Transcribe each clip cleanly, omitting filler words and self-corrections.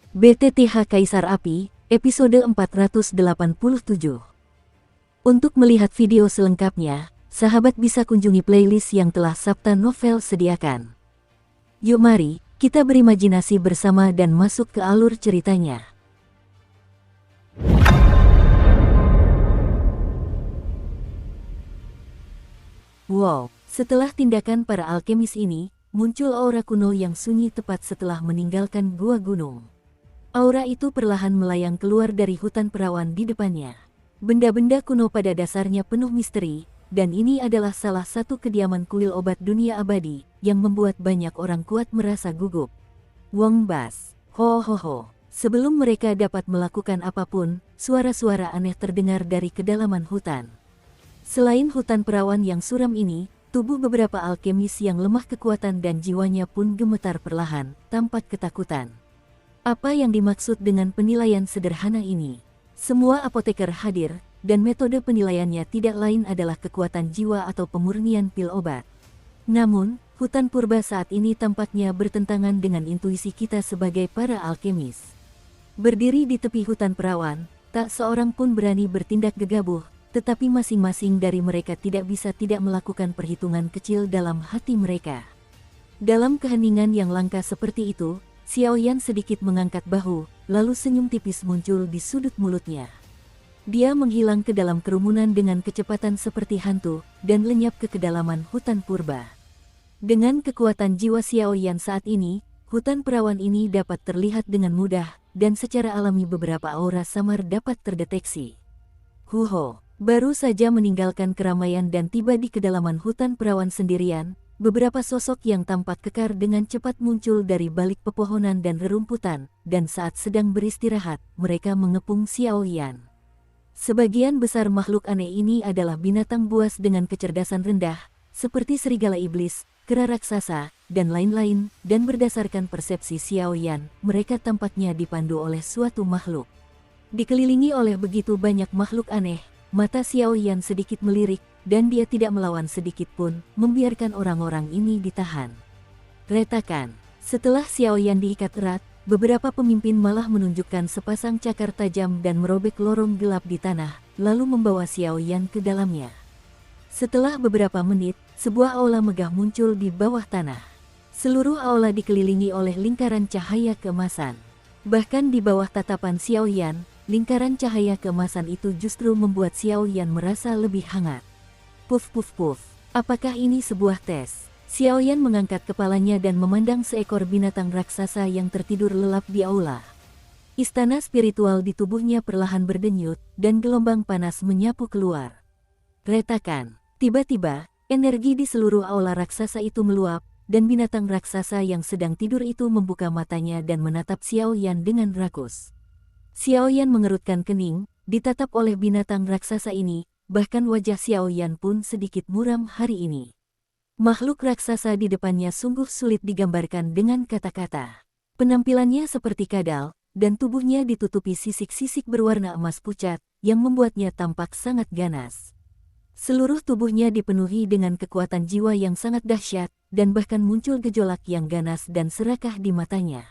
BTTH Kaisar Api, episode 487. Untuk melihat video selengkapnya, sahabat bisa kunjungi playlist yang telah Sabta Novel sediakan. Yuk mari, kita berimajinasi bersama dan masuk ke alur ceritanya. Wow, setelah tindakan para alkemis ini, muncul aura kuno yang sunyi tepat setelah meninggalkan gua gunung. Aura itu perlahan melayang keluar dari hutan perawan di depannya. Benda-benda kuno pada dasarnya penuh misteri, dan ini adalah salah satu kediaman kuil obat dunia abadi, yang membuat banyak orang kuat merasa gugup. Wong Bas, ho ho ho. Sebelum mereka dapat melakukan apapun, suara-suara aneh terdengar dari kedalaman hutan. Selain hutan perawan yang suram ini, tubuh beberapa alkemis yang lemah kekuatan dan jiwanya pun gemetar perlahan, tampak ketakutan. Apa yang dimaksud dengan penilaian sederhana ini? Semua apoteker hadir, dan metode penilaiannya tidak lain adalah kekuatan jiwa atau pemurnian pil obat. Namun, hutan purba saat ini tampaknya bertentangan dengan intuisi kita sebagai para alkemis. Berdiri di tepi hutan perawan, tak seorang pun berani bertindak gegabah, tetapi masing-masing dari mereka tidak bisa tidak melakukan perhitungan kecil dalam hati mereka. Dalam keheningan yang langka seperti itu, Xiaoyan sedikit mengangkat bahu, lalu senyum tipis muncul di sudut mulutnya. Dia menghilang ke dalam kerumunan dengan kecepatan seperti hantu, dan lenyap ke kedalaman hutan purba. Dengan kekuatan jiwa Xiaoyan saat ini, hutan perawan ini dapat terlihat dengan mudah, dan secara alami beberapa aura samar dapat terdeteksi. Huho, baru saja meninggalkan keramaian dan tiba di kedalaman hutan perawan sendirian, beberapa sosok yang tampak kekar dengan cepat muncul dari balik pepohonan dan rerumputan, dan saat sedang beristirahat, mereka mengepung Xiaoyan. Sebagian besar makhluk aneh ini adalah binatang buas dengan kecerdasan rendah, seperti serigala iblis, kera raksasa, dan lain-lain, dan berdasarkan persepsi Xiaoyan, mereka tampaknya dipandu oleh suatu makhluk. Dikelilingi oleh begitu banyak makhluk aneh, mata Xiaoyan sedikit melirik, dan dia tidak melawan sedikit pun, membiarkan orang-orang ini ditahan. Retakan. Setelah Xiaoyan diikat erat, beberapa pemimpin malah menunjukkan sepasang cakar tajam dan merobek lorong gelap di tanah, lalu membawa Xiaoyan ke dalamnya. Setelah beberapa menit, sebuah aula megah muncul di bawah tanah. Seluruh aula dikelilingi oleh lingkaran cahaya keemasan. Bahkan di bawah tatapan Xiaoyan, lingkaran cahaya keemasan itu justru membuat Xiaoyan merasa lebih hangat. Puf puf puf, apakah ini sebuah tes? Xiaoyan mengangkat kepalanya dan memandang seekor binatang raksasa yang tertidur lelap di aula. Istana spiritual di tubuhnya perlahan berdenyut, dan gelombang panas menyapu keluar. Retakan. Tiba-tiba, energi di seluruh aula raksasa itu meluap, dan binatang raksasa yang sedang tidur itu membuka matanya dan menatap Xiaoyan dengan rakus. Xiaoyan mengerutkan kening, ditatap oleh binatang raksasa ini, bahkan wajah Xiaoyan pun sedikit muram hari ini. Makhluk raksasa di depannya sungguh sulit digambarkan dengan kata-kata. Penampilannya seperti kadal, dan tubuhnya ditutupi sisik-sisik berwarna emas pucat, yang membuatnya tampak sangat ganas. Seluruh tubuhnya dipenuhi dengan kekuatan jiwa yang sangat dahsyat, dan bahkan muncul gejolak yang ganas dan serakah di matanya.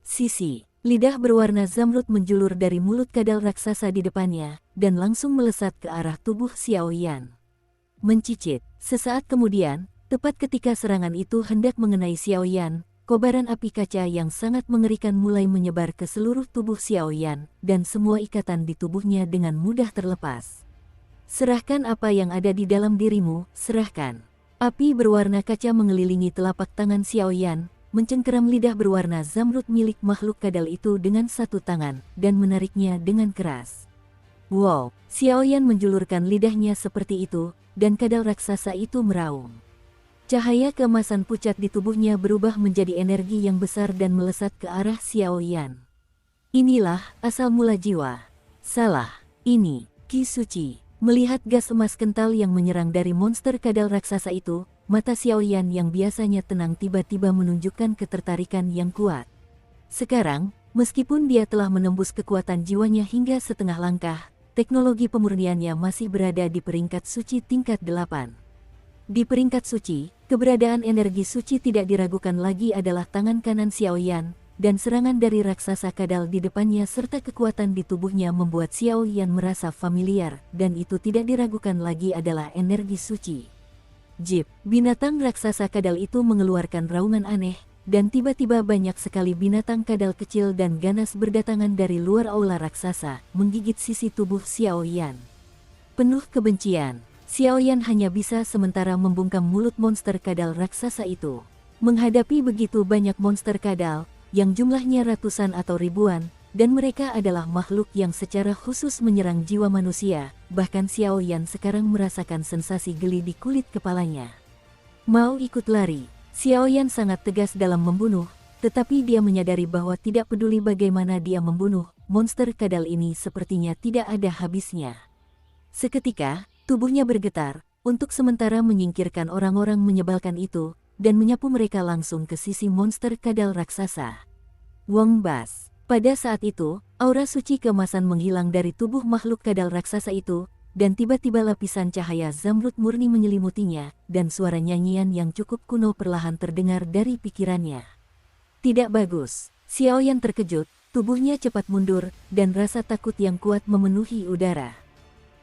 Sisi, lidah berwarna zamrud menjulur dari mulut kadal raksasa di depannya, dan langsung melesat ke arah tubuh Xiaoyan. Mencicit, sesaat kemudian, tepat ketika serangan itu hendak mengenai Xiaoyan, kobaran api kaca yang sangat mengerikan mulai menyebar ke seluruh tubuh Xiaoyan, dan semua ikatan di tubuhnya dengan mudah terlepas. Serahkan apa yang ada di dalam dirimu, serahkan. Api berwarna kaca mengelilingi telapak tangan Xiaoyan, mencengkeram lidah berwarna zamrud milik makhluk kadal itu dengan satu tangan, dan menariknya dengan keras. Wow, Xiaoyan menjulurkan lidahnya seperti itu, dan kadal raksasa itu meraung. Cahaya keemasan pucat di tubuhnya berubah menjadi energi yang besar dan melesat ke arah Xiaoyan. Inilah asal mula jiwa. Salah, ini Ki Suci. Melihat gas emas kental yang menyerang dari monster kadal raksasa itu, mata Xiaoyan yang biasanya tenang tiba-tiba menunjukkan ketertarikan yang kuat. Sekarang, meskipun dia telah menembus kekuatan jiwanya hingga setengah langkah, teknologi pemurniannya masih berada di peringkat suci tingkat 8. Di peringkat suci, keberadaan energi suci tidak diragukan lagi adalah tangan kanan Xiaoyan, dan serangan dari raksasa kadal di depannya serta kekuatan di tubuhnya membuat Xiao Yan merasa familiar, dan itu tidak diragukan lagi adalah energi suci. Jip, binatang raksasa kadal itu mengeluarkan raungan aneh, dan tiba-tiba banyak sekali binatang kadal kecil dan ganas berdatangan dari luar aula raksasa, menggigit sisi tubuh Xiao Yan. Penuh kebencian, Xiao Yan hanya bisa sementara membungkam mulut monster kadal raksasa itu. Menghadapi begitu banyak monster kadal, yang jumlahnya ratusan atau ribuan, dan mereka adalah makhluk yang secara khusus menyerang jiwa manusia, bahkan Xiao Yan sekarang merasakan sensasi geli di kulit kepalanya. Mau ikut lari, Xiao Yan sangat tegas dalam membunuh, tetapi dia menyadari bahwa tidak peduli bagaimana dia membunuh, monster kadal ini sepertinya tidak ada habisnya. Seketika, tubuhnya bergetar, untuk sementara menyingkirkan orang-orang menyebalkan itu, dan menyapu mereka langsung ke sisi monster kadal raksasa. Wong Bas. Pada saat itu, aura suci keemasan menghilang dari tubuh makhluk kadal raksasa itu, dan tiba-tiba lapisan cahaya zamrud murni menyelimutinya, dan suara nyanyian yang cukup kuno perlahan terdengar dari pikirannya. Tidak bagus. Xiao Yan terkejut, tubuhnya cepat mundur, dan rasa takut yang kuat memenuhi udara.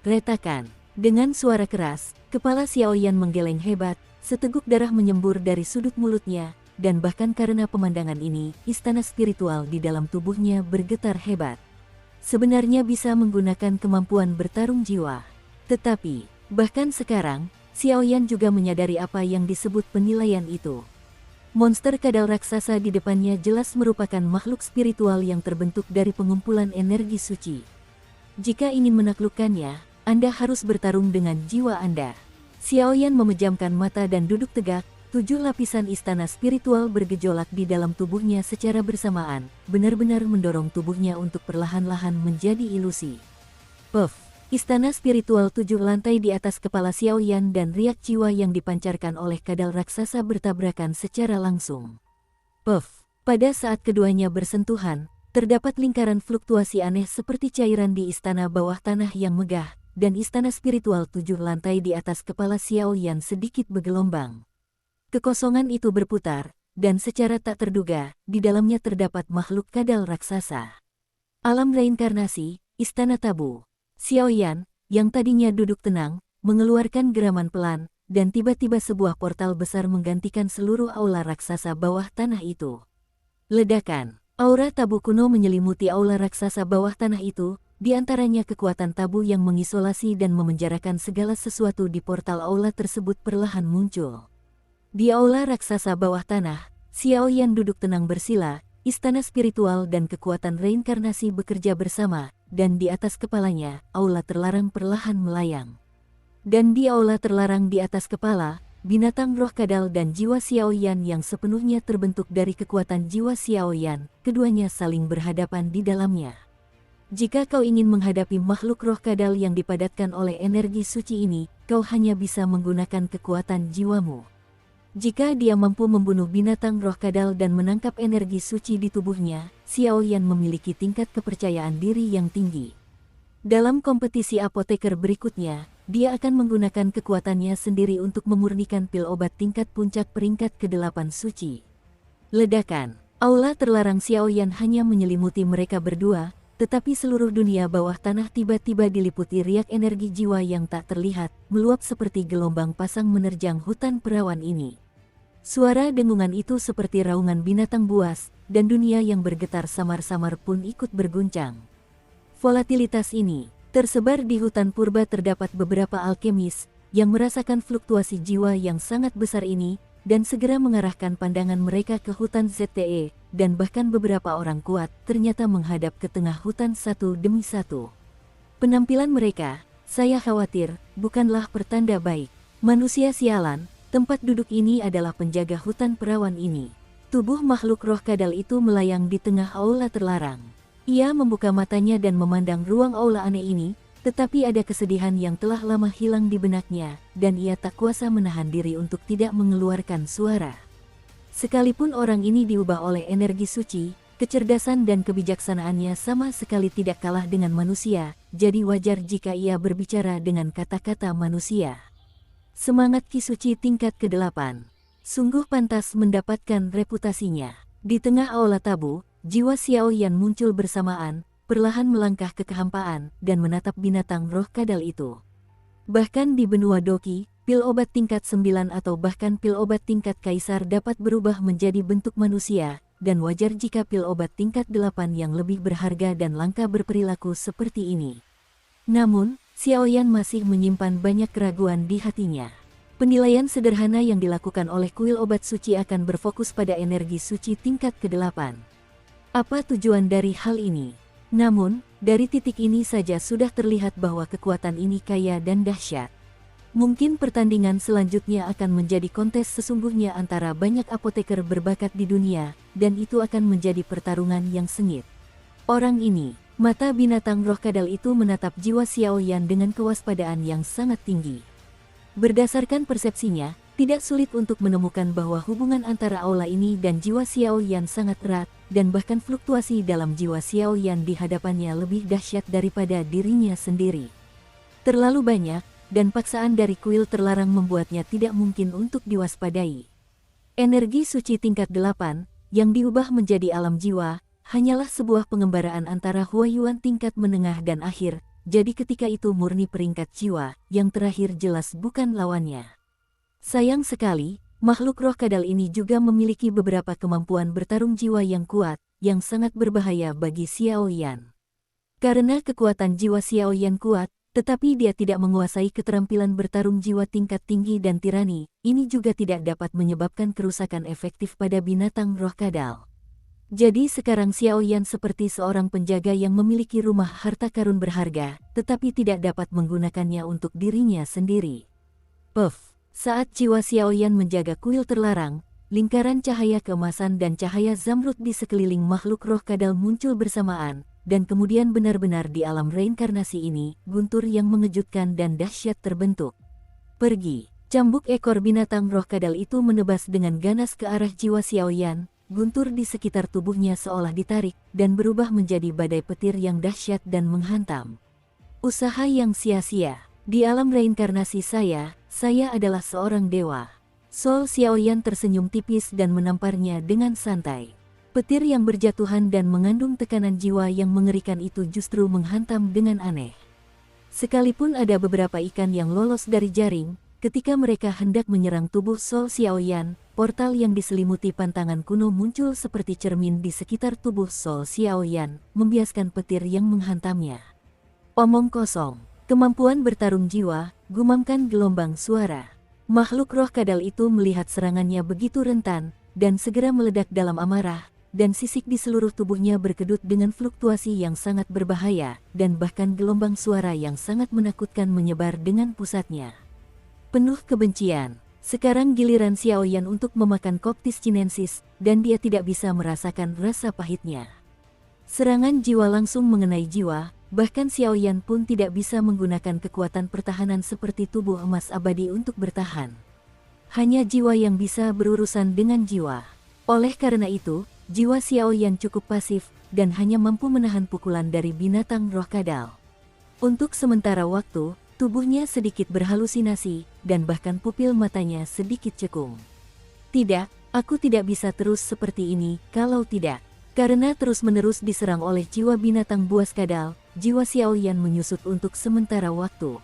Retakan. Dengan suara keras, kepala Xiao Yan menggeleng hebat, seteguk darah menyembur dari sudut mulutnya, dan bahkan karena pemandangan ini, istana spiritual di dalam tubuhnya bergetar hebat. Sebenarnya bisa menggunakan kemampuan bertarung jiwa. Tetapi, bahkan sekarang, Xiao Yan juga menyadari apa yang disebut penilaian itu. Monster kadal raksasa di depannya jelas merupakan makhluk spiritual yang terbentuk dari pengumpulan energi suci. Jika ingin menaklukkannya, Anda harus bertarung dengan jiwa Anda. Xiao Yan memejamkan mata dan duduk tegak, 7 lapisan istana spiritual bergejolak di dalam tubuhnya secara bersamaan, benar-benar mendorong tubuhnya untuk perlahan-lahan menjadi ilusi. Puff, istana spiritual 7 lantai di atas kepala Xiao Yan dan riak jiwa yang dipancarkan oleh kadal raksasa bertabrakan secara langsung. Puff, pada saat keduanya bersentuhan, terdapat lingkaran fluktuasi aneh seperti cairan di istana bawah tanah yang megah, dan istana spiritual 7 lantai di atas kepala Xiao Yan sedikit bergelombang. Kekosongan itu berputar, dan secara tak terduga, di dalamnya terdapat makhluk kadal raksasa. Alam reinkarnasi, istana tabu. Xiao Yan, yang tadinya duduk tenang, mengeluarkan geraman pelan, dan tiba-tiba sebuah portal besar menggantikan seluruh aula raksasa bawah tanah itu. Ledakan, aura tabu kuno menyelimuti aula raksasa bawah tanah itu, di antaranya kekuatan tabu yang mengisolasi dan memenjarakan segala sesuatu di portal aula tersebut perlahan muncul. Di aula raksasa bawah tanah, Xiao Yan duduk tenang bersila, istana spiritual dan kekuatan reinkarnasi bekerja bersama, dan di atas kepalanya, aula terlarang perlahan melayang. Dan di aula terlarang di atas kepala, binatang roh kadal dan jiwa Xiao Yan yang sepenuhnya terbentuk dari kekuatan jiwa Xiao Yan, keduanya saling berhadapan di dalamnya. Jika kau ingin menghadapi makhluk roh kadal yang dipadatkan oleh energi suci ini, kau hanya bisa menggunakan kekuatan jiwamu. Jika dia mampu membunuh binatang roh kadal dan menangkap energi suci di tubuhnya, Xiao Yan memiliki tingkat kepercayaan diri yang tinggi. Dalam kompetisi apoteker berikutnya, dia akan menggunakan kekuatannya sendiri untuk memurnikan pil obat tingkat puncak peringkat ke-8 suci. Ledakan, aula terlarang Xiao Yan hanya menyelimuti mereka berdua, tetapi seluruh dunia bawah tanah tiba-tiba diliputi riak energi jiwa yang tak terlihat, meluap seperti gelombang pasang menerjang hutan perawan ini. Suara dengungan itu seperti raungan binatang buas, dan dunia yang bergetar samar-samar pun ikut berguncang. Volatilitas ini, tersebar di hutan purba terdapat beberapa alkemis, yang merasakan fluktuasi jiwa yang sangat besar ini, dan segera mengarahkan pandangan mereka ke hutan ZTE, dan bahkan beberapa orang kuat ternyata menghadap ke tengah hutan satu demi satu. Penampilan mereka, saya khawatir, bukanlah pertanda baik. Manusia sialan, tempat duduk ini adalah penjaga hutan perawan ini. Tubuh makhluk roh kadal itu melayang di tengah aula terlarang. Ia membuka matanya dan memandang ruang aula aneh ini, tetapi ada kesedihan yang telah lama hilang di benaknya, dan ia tak kuasa menahan diri untuk tidak mengeluarkan suara. Sekalipun orang ini diubah oleh energi suci, kecerdasan dan kebijaksanaannya sama sekali tidak kalah dengan manusia, jadi wajar jika ia berbicara dengan kata-kata manusia. Semangat Ki Suci tingkat ke-8. Sungguh pantas mendapatkan reputasinya. Di tengah aula tabu, jiwa Xiao Yan muncul bersamaan, perlahan melangkah ke kehampaan, dan menatap binatang roh kadal itu. Bahkan di benua Doki, pil obat tingkat 9 atau bahkan pil obat tingkat kaisar dapat berubah menjadi bentuk manusia, dan wajar jika pil obat tingkat 8 yang lebih berharga dan langka berperilaku seperti ini. Namun, Xiao Yan masih menyimpan banyak keraguan di hatinya. Penilaian sederhana yang dilakukan oleh kuil obat suci akan berfokus pada energi suci tingkat ke-8. Apa tujuan dari hal ini? Namun, dari titik ini saja sudah terlihat bahwa kekuatan ini kaya dan dahsyat. Mungkin pertandingan selanjutnya akan menjadi kontes sesungguhnya antara banyak apoteker berbakat di dunia, dan itu akan menjadi pertarungan yang sengit. Orang ini, mata binatang roh kadal itu menatap jiwa Xiao Yan dengan kewaspadaan yang sangat tinggi. Berdasarkan persepsinya, tidak sulit untuk menemukan bahwa hubungan antara aula ini dan jiwa Xiao Yan sangat erat, dan bahkan fluktuasi dalam jiwa Xiao Yan di hadapannya lebih dahsyat daripada dirinya sendiri. Terlalu banyak, dan paksaan dari kuil terlarang membuatnya tidak mungkin untuk diwaspadai. Energi suci tingkat 8, yang diubah menjadi alam jiwa, hanyalah sebuah pengembaraan antara huayuan tingkat menengah dan akhir, jadi ketika itu murni peringkat jiwa, yang terakhir jelas bukan lawannya. Sayang sekali, makhluk roh kadal ini juga memiliki beberapa kemampuan bertarung jiwa yang kuat, yang sangat berbahaya bagi Xiao Yan. Karena kekuatan jiwa Xiao Yan kuat, tetapi dia tidak menguasai keterampilan bertarung jiwa tingkat tinggi dan tirani, ini juga tidak dapat menyebabkan kerusakan efektif pada binatang roh kadal. Jadi sekarang Xiao Yan seperti seorang penjaga yang memiliki rumah harta karun berharga, tetapi tidak dapat menggunakannya untuk dirinya sendiri. Puff, saat jiwa Xiao Yan menjaga kuil terlarang, lingkaran cahaya keemasan dan cahaya zamrud di sekeliling makhluk roh kadal muncul bersamaan, dan kemudian benar-benar di alam reinkarnasi ini, guntur yang mengejutkan dan dahsyat terbentuk. Pergi, cambuk ekor binatang roh kadal itu menebas dengan ganas ke arah jiwa Xiao Yan. Guntur di sekitar tubuhnya seolah ditarik, dan berubah menjadi badai petir yang dahsyat dan menghantam. Usaha yang sia-sia. Di alam reinkarnasi saya adalah seorang dewa. Sol Xiao Yan tersenyum tipis dan menamparnya dengan santai. Petir yang berjatuhan dan mengandung tekanan jiwa yang mengerikan itu justru menghantam dengan aneh. Sekalipun ada beberapa ikan yang lolos dari jaring, ketika mereka hendak menyerang tubuh Sol Xiao Yan, portal yang diselimuti pantangan kuno muncul seperti cermin di sekitar tubuh Sol Xiao Yan, membiaskan petir yang menghantamnya. Omong kosong, kemampuan bertarung jiwa, gumamkan gelombang suara. Makhluk roh kadal itu melihat serangannya begitu rentan, dan segera meledak dalam amarah, dan sisik di seluruh tubuhnya berkedut dengan fluktuasi yang sangat berbahaya, dan bahkan gelombang suara yang sangat menakutkan menyebar dengan pusatnya. Penuh kebencian. Sekarang giliran Xiao Yan untuk memakan Coctis Chinensis, dan dia tidak bisa merasakan rasa pahitnya. Serangan jiwa langsung mengenai jiwa, bahkan Xiao Yan pun tidak bisa menggunakan kekuatan pertahanan seperti tubuh emas abadi untuk bertahan. Hanya jiwa yang bisa berurusan dengan jiwa. Oleh karena itu, jiwa Xiao Yan cukup pasif, dan hanya mampu menahan pukulan dari binatang roh kadal. Untuk sementara waktu, tubuhnya sedikit berhalusinasi, dan bahkan pupil matanya sedikit cekung. Tidak, aku tidak bisa terus seperti ini, kalau tidak. Karena terus-menerus diserang oleh jiwa binatang buas kadal, jiwa Xiao Yan menyusut untuk sementara waktu.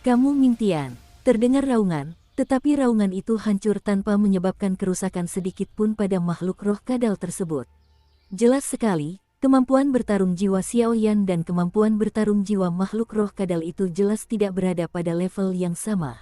Kamu mimpian, terdengar raungan, tetapi raungan itu hancur tanpa menyebabkan kerusakan sedikit pun pada makhluk roh kadal tersebut. Jelas sekali, kemampuan bertarung jiwa Xiao Yan dan kemampuan bertarung jiwa makhluk roh kadal itu jelas tidak berada pada level yang sama.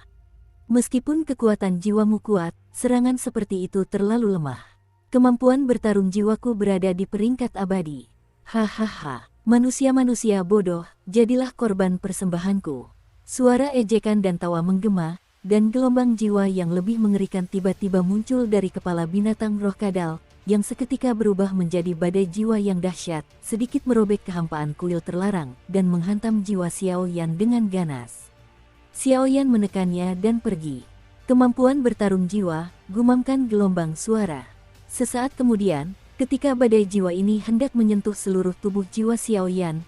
Meskipun kekuatan jiwamu kuat, serangan seperti itu terlalu lemah. Kemampuan bertarung jiwaku berada di peringkat abadi. Hahaha, manusia-manusia bodoh, jadilah korban persembahanku. Suara ejekan dan tawa menggema, dan gelombang jiwa yang lebih mengerikan tiba-tiba muncul dari kepala binatang roh kadal, yang seketika berubah menjadi badai jiwa yang dahsyat, sedikit merobek kehampaan kuil terlarang, dan menghantam jiwa Xiao Yan dengan ganas. Xiao Yan menekannya dan pergi. Kemampuan bertarung jiwa, gumamkan gelombang suara. Sesaat kemudian, ketika badai jiwa ini hendak menyentuh seluruh tubuh jiwa Xiao Yan,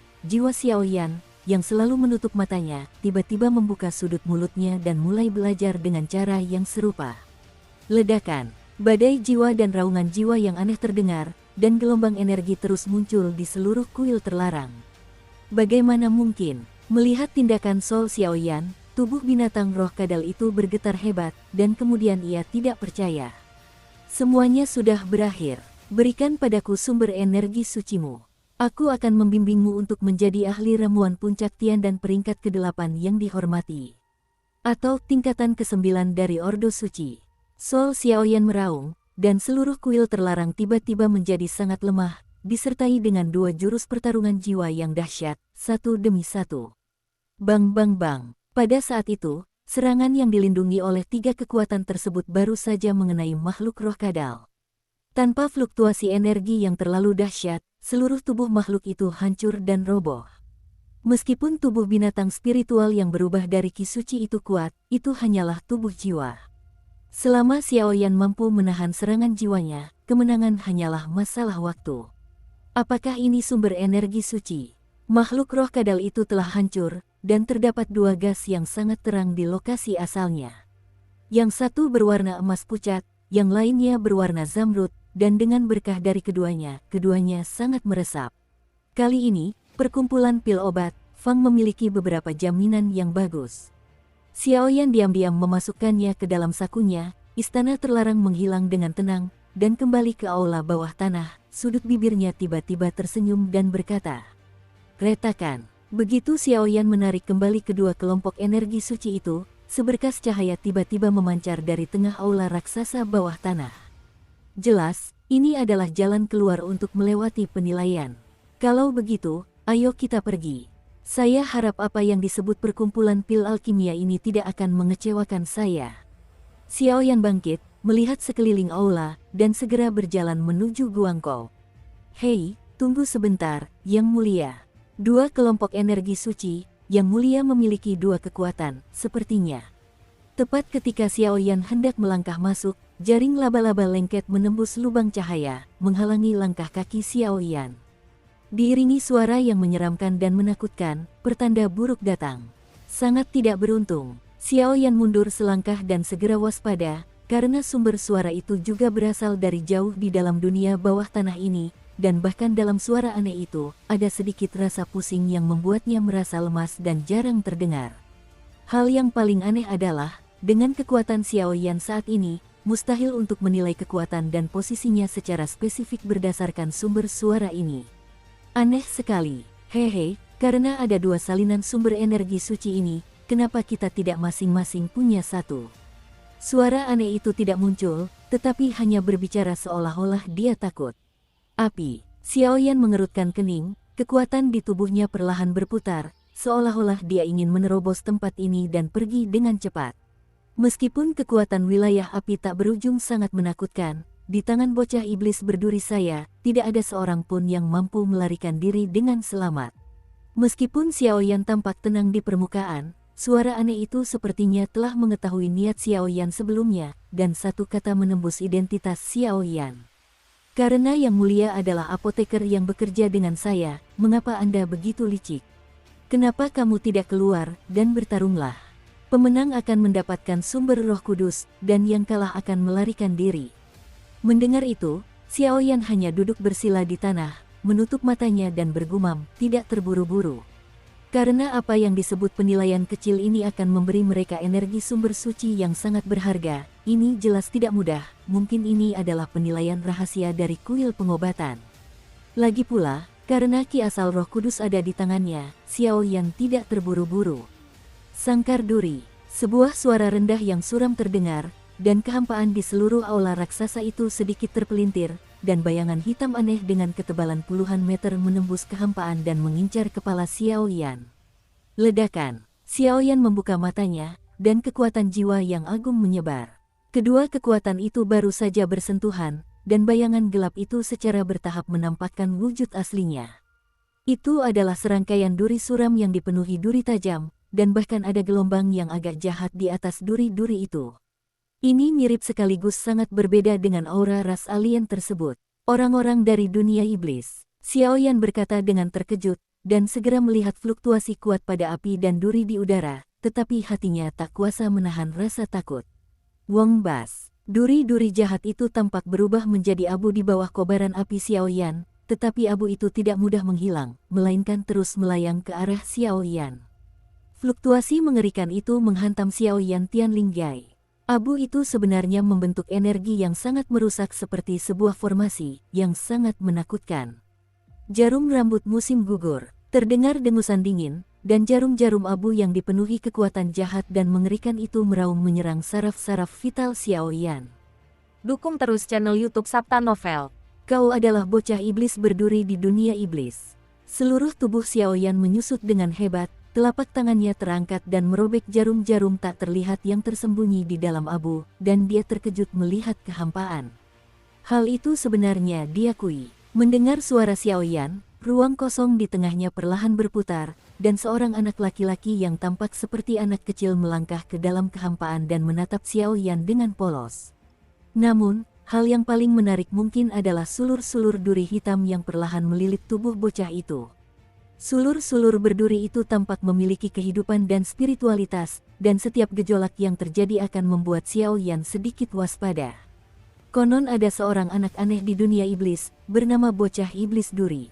yang selalu menutup matanya, tiba-tiba membuka sudut mulutnya dan mulai belajar dengan cara yang serupa. Ledakan. Badai jiwa dan raungan jiwa yang aneh terdengar, dan gelombang energi terus muncul di seluruh kuil terlarang. Bagaimana mungkin? Melihat tindakan Sol Xiaoyan, tubuh binatang roh kadal itu bergetar hebat, dan kemudian ia tidak percaya. Semuanya sudah berakhir. Berikan padaku sumber energi sucimu. Aku akan membimbingmu untuk menjadi ahli ramuan puncak Tian dan peringkat ke-8 yang dihormati. Atau tingkatan ke-9 dari Ordo Suci. Sol Xiaoyan meraung, dan seluruh kuil terlarang tiba-tiba menjadi sangat lemah, disertai dengan dua jurus pertarungan jiwa yang dahsyat, satu demi satu. Bang bang bang. Pada saat itu, serangan yang dilindungi oleh tiga kekuatan tersebut baru saja mengenai makhluk roh kadal. Tanpa fluktuasi energi yang terlalu dahsyat, seluruh tubuh makhluk itu hancur dan roboh. Meskipun tubuh binatang spiritual yang berubah dari ki suci itu kuat, itu hanyalah tubuh jiwa. Selama Xiaoyan mampu menahan serangan jiwanya, kemenangan hanyalah masalah waktu. Apakah ini sumber energi suci? Makhluk roh kadal itu telah hancur, dan terdapat dua gas yang sangat terang di lokasi asalnya. Yang satu berwarna emas pucat, yang lainnya berwarna zamrud, dan dengan berkah dari keduanya sangat meresap. Kali ini, perkumpulan pil obat, Fang memiliki beberapa jaminan yang bagus. Xiaoyan diam-diam memasukkannya ke dalam sakunya, istana terlarang menghilang dengan tenang, dan kembali ke aula bawah tanah. Sudut bibirnya tiba-tiba tersenyum dan berkata, "Retakan." Begitu Xiaoyan menarik kembali kedua kelompok energi suci itu, seberkas cahaya tiba-tiba memancar dari tengah aula raksasa bawah tanah. Jelas, ini adalah jalan keluar untuk melewati penilaian. Kalau begitu, ayo kita pergi. Saya harap apa yang disebut perkumpulan pil alkimia ini tidak akan mengecewakan saya. Xiaoyan bangkit, melihat sekeliling aula, dan segera berjalan menuju Guangkou. Hei, tunggu sebentar, Yang Mulia. Dua kelompok energi suci, Yang Mulia memiliki dua kekuatan, sepertinya. Tepat ketika Xiaoyan hendak melangkah masuk, jaring laba-laba lengket menembus lubang cahaya, menghalangi langkah kaki Xiaoyan. Diiringi suara yang menyeramkan dan menakutkan, pertanda buruk datang. Sangat tidak beruntung. Xiaoyan mundur selangkah dan segera waspada, karena sumber suara itu juga berasal dari jauh di dalam dunia bawah tanah ini, dan bahkan dalam suara aneh itu, ada sedikit rasa pusing yang membuatnya merasa lemas dan jarang terdengar. Hal yang paling aneh adalah, dengan kekuatan Xiaoyan saat ini, mustahil untuk menilai kekuatan dan posisinya secara spesifik berdasarkan sumber suara ini. Aneh sekali, hehe, karena ada dua salinan sumber energi suci ini, kenapa kita tidak masing-masing punya satu? Suara aneh itu tidak muncul, tetapi hanya berbicara seolah-olah dia takut. Api. Xiaoyan mengerutkan kening, kekuatan di tubuhnya perlahan berputar, seolah-olah dia ingin menerobos tempat ini dan pergi dengan cepat. Meskipun kekuatan wilayah api tak berujung sangat menakutkan, di tangan bocah iblis berduri saya, tidak ada seorang pun yang mampu melarikan diri dengan selamat. Meskipun Xiaoyan tampak tenang di permukaan, suara aneh itu sepertinya telah mengetahui niat Xiaoyan sebelumnya, dan satu kata menembus identitas Xiaoyan. Karena Yang Mulia adalah apoteker yang bekerja dengan saya, mengapa Anda begitu licik? Kenapa kamu tidak keluar, dan bertarunglah? Pemenang akan mendapatkan sumber roh kudus, dan yang kalah akan melarikan diri. Mendengar itu, Xiaoyan hanya duduk bersila di tanah, menutup matanya dan bergumam, tidak terburu-buru. Karena apa yang disebut penilaian kecil ini akan memberi mereka energi sumber suci yang sangat berharga, ini jelas tidak mudah, mungkin ini adalah penilaian rahasia dari kuil pengobatan. Lagi pula, karena ki asal roh kudus ada di tangannya, Xiaoyan tidak terburu-buru. Sangkar duri, sebuah suara rendah yang suram terdengar, dan kehampaan di seluruh aula raksasa itu sedikit terpelintir, dan bayangan hitam aneh dengan ketebalan puluhan meter menembus kehampaan dan mengincar kepala Xiaoyan. Ledakan. Xiaoyan membuka matanya, dan kekuatan jiwa yang agung menyebar. Kedua kekuatan itu baru saja bersentuhan, dan bayangan gelap itu secara bertahap menampakkan wujud aslinya. Itu adalah serangkaian duri suram yang dipenuhi duri tajam, dan bahkan ada gelombang yang agak jahat di atas duri-duri itu. Ini mirip sekaligus sangat berbeda dengan aura ras alien tersebut. Orang-orang dari dunia iblis. Xiaoyan berkata dengan terkejut, dan segera melihat fluktuasi kuat pada api dan duri di udara, tetapi hatinya tak kuasa menahan rasa takut. Wong Bas. Duri-duri jahat itu tampak berubah menjadi abu di bawah kobaran api Xiaoyan, tetapi abu itu tidak mudah menghilang, melainkan terus melayang ke arah Xiaoyan. Fluktuasi mengerikan itu menghantam Xiaoyan Tianlingjai. Abu itu sebenarnya membentuk energi yang sangat merusak seperti sebuah formasi yang sangat menakutkan. Jarum rambut musim gugur, terdengar dengusan dingin, dan jarum-jarum abu yang dipenuhi kekuatan jahat dan mengerikan itu meraung menyerang saraf-saraf vital Xiaoyan. Dukung terus channel YouTube Sabta Novel. Kau adalah bocah iblis berduri di dunia iblis. Seluruh tubuh Xiaoyan menyusut dengan hebat, telapak tangannya terangkat dan merobek jarum-jarum tak terlihat yang tersembunyi di dalam abu, dan dia terkejut melihat kehampaan. Hal itu sebenarnya diakui. Mendengar suara Xiaoyan, ruang kosong di tengahnya perlahan berputar, dan seorang anak laki-laki yang tampak seperti anak kecil melangkah ke dalam kehampaan dan menatap Xiaoyan dengan polos. Namun, hal yang paling menarik mungkin adalah sulur-sulur duri hitam yang perlahan melilit tubuh bocah itu. Sulur-sulur berduri itu tampak memiliki kehidupan dan spiritualitas, dan setiap gejolak yang terjadi akan membuat Xiaoyan sedikit waspada. Konon ada seorang anak aneh di dunia iblis, bernama bocah iblis duri.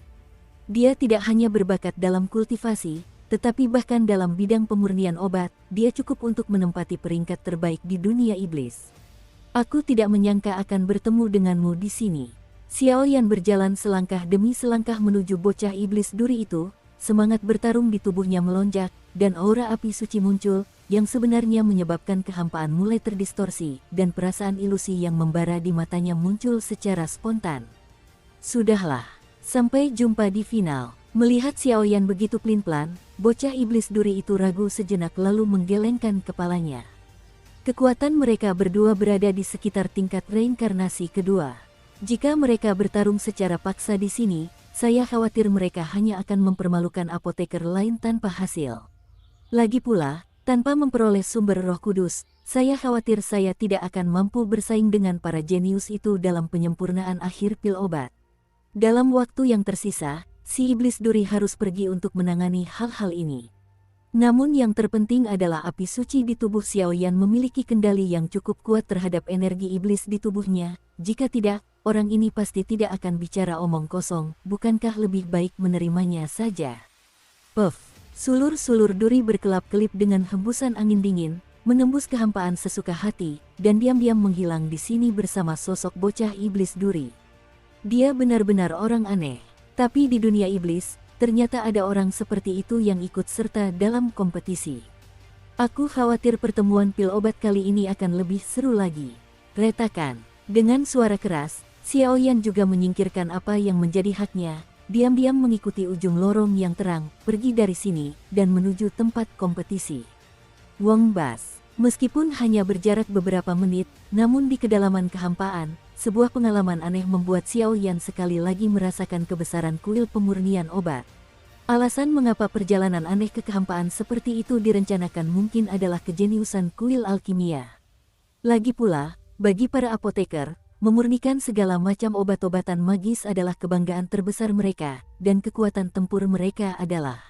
Dia tidak hanya berbakat dalam kultivasi, tetapi bahkan dalam bidang pemurnian obat, dia cukup untuk menempati peringkat terbaik di dunia iblis. Aku tidak menyangka akan bertemu denganmu di sini. Xiaoyan berjalan selangkah demi selangkah menuju bocah iblis duri itu, semangat bertarung di tubuhnya melonjak, dan aura api suci muncul, yang sebenarnya menyebabkan kehampaan mulai terdistorsi, dan perasaan ilusi yang membara di matanya muncul secara spontan. Sudahlah. Sampai jumpa di final. Melihat Xiaoyan begitu pelin-pelan, bocah iblis duri itu ragu sejenak lalu menggelengkan kepalanya. Kekuatan mereka berdua berada di sekitar tingkat reinkarnasi kedua. Jika mereka bertarung secara paksa di sini, saya khawatir mereka hanya akan mempermalukan apoteker lain tanpa hasil. Lagi pula, tanpa memperoleh sumber Roh Kudus, saya khawatir saya tidak akan mampu bersaing dengan para jenius itu dalam penyempurnaan akhir pil obat. Dalam waktu yang tersisa, si iblis duri harus pergi untuk menangani hal-hal ini. Namun yang terpenting adalah api suci di tubuh Xiaoyan memiliki kendali yang cukup kuat terhadap energi iblis di tubuhnya. Jika tidak, orang ini pasti tidak akan bicara omong kosong, bukankah lebih baik menerimanya saja? Puff, sulur-sulur duri berkelap-kelip dengan hembusan angin dingin, menembus kehampaan sesuka hati, dan diam-diam menghilang di sini bersama sosok bocah iblis duri. Dia benar-benar orang aneh, tapi di dunia iblis, ternyata ada orang seperti itu yang ikut serta dalam kompetisi. Aku khawatir pertemuan pil obat kali ini akan lebih seru lagi. Retakan. Dengan suara keras, Xiaoyan juga menyingkirkan apa yang menjadi haknya, diam-diam mengikuti ujung lorong yang terang, pergi dari sini, dan menuju tempat kompetisi. Wong Bas. Meskipun hanya berjarak beberapa menit, namun di kedalaman kehampaan, sebuah pengalaman aneh membuat Xiaoyan sekali lagi merasakan kebesaran kuil pemurnian obat. Alasan mengapa perjalanan aneh ke kehampaan seperti itu direncanakan mungkin adalah kejeniusan kuil alkimia. Lagi pula, bagi para apoteker, memurnikan segala macam obat-obatan magis adalah kebanggaan terbesar mereka, dan kekuatan tempur mereka adalah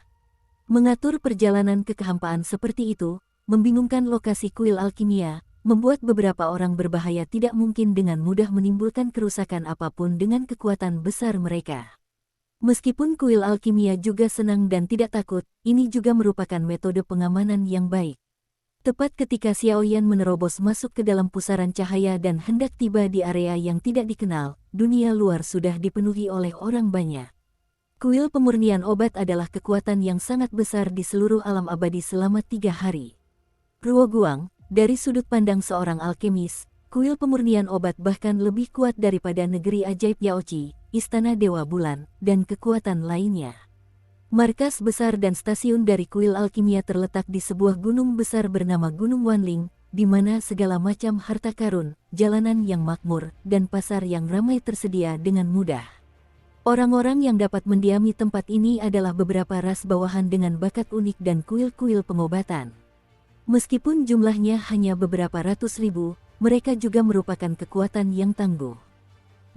mengatur perjalanan ke kehampaan seperti itu. Membingungkan lokasi kuil alkimia, membuat beberapa orang berbahaya tidak mungkin dengan mudah menimbulkan kerusakan apapun dengan kekuatan besar mereka. Meskipun kuil alkimia juga senang dan tidak takut, ini juga merupakan metode pengamanan yang baik. Tepat ketika Xiaoyan menerobos masuk ke dalam pusaran cahaya dan hendak tiba di area yang tidak dikenal, dunia luar sudah dipenuhi oleh orang banyak. Kuil pemurnian obat adalah kekuatan yang sangat besar di seluruh alam abadi selama 3 hari. Ruoguang, dari sudut pandang seorang alkemis, kuil pemurnian obat bahkan lebih kuat daripada negeri ajaib Yaochi, istana Dewa Bulan, dan kekuatan lainnya. Markas besar dan stasiun dari kuil alkimia terletak di sebuah gunung besar bernama Gunung Wanling, di mana segala macam harta karun, jalanan yang makmur, dan pasar yang ramai tersedia dengan mudah. Orang-orang yang dapat mendiami tempat ini adalah beberapa ras bawahan dengan bakat unik dan kuil-kuil pengobatan. Meskipun jumlahnya hanya beberapa ratus ribu, mereka juga merupakan kekuatan yang tangguh.